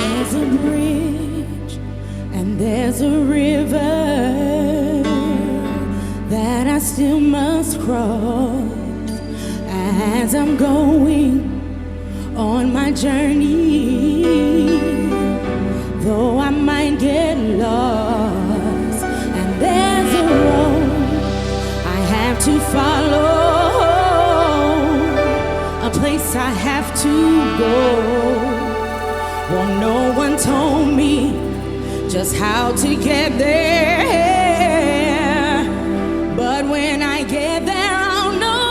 There's a bridge and there's a river that I still must cross as I'm going on my journey. Though I might get lost, and there's a road I have to follow, a place I have to go. Well, no one told me just how to get there, but when I get there I'll know,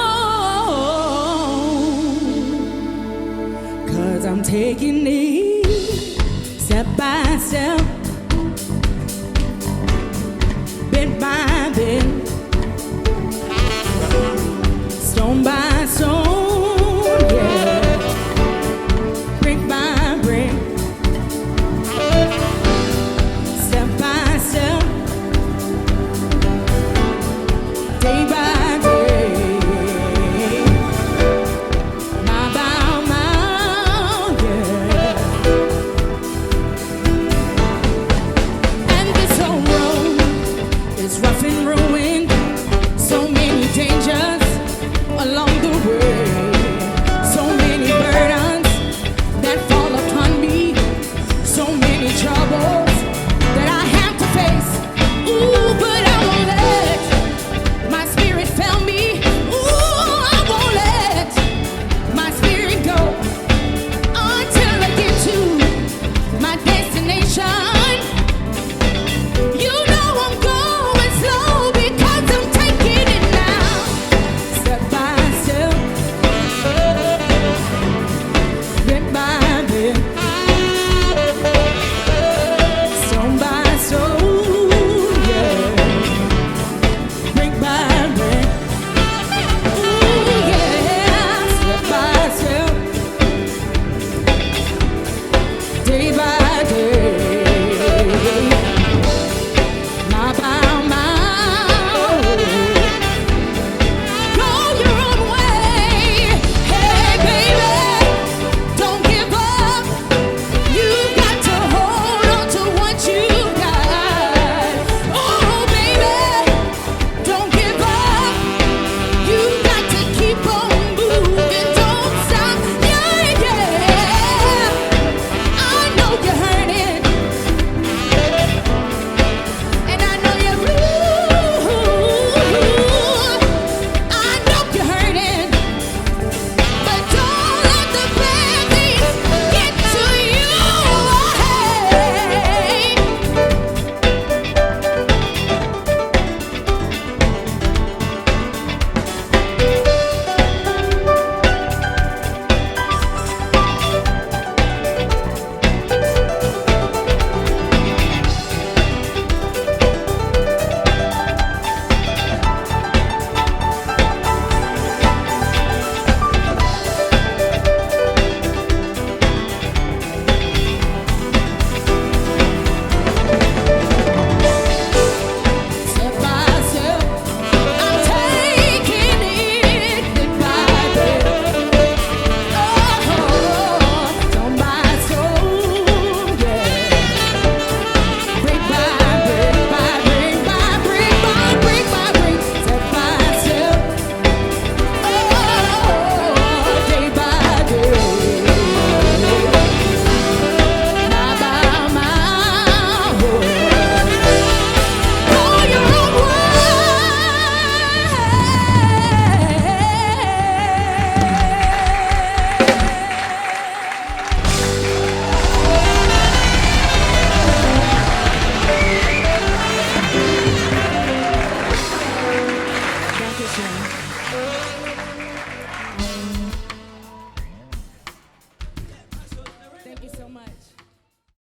'cause I'm taking it step by step, bit by bit, stone by stone, yeah, brick by brick, step by step, day by day, mile by mile, yeah. And this old road is rough and ruined, so many dangers along the way, so many burdens that fall upon me, so many troubles that I have to face. Ooh, but I won't let my spirit fail me. Ooh, I won't let my spirit go until I get to my destination. You know I'm going slow because I'm taking it now, step by step, bit by bit, stone by stone, yeah, brick by brick, ooh yeah, step by step, day by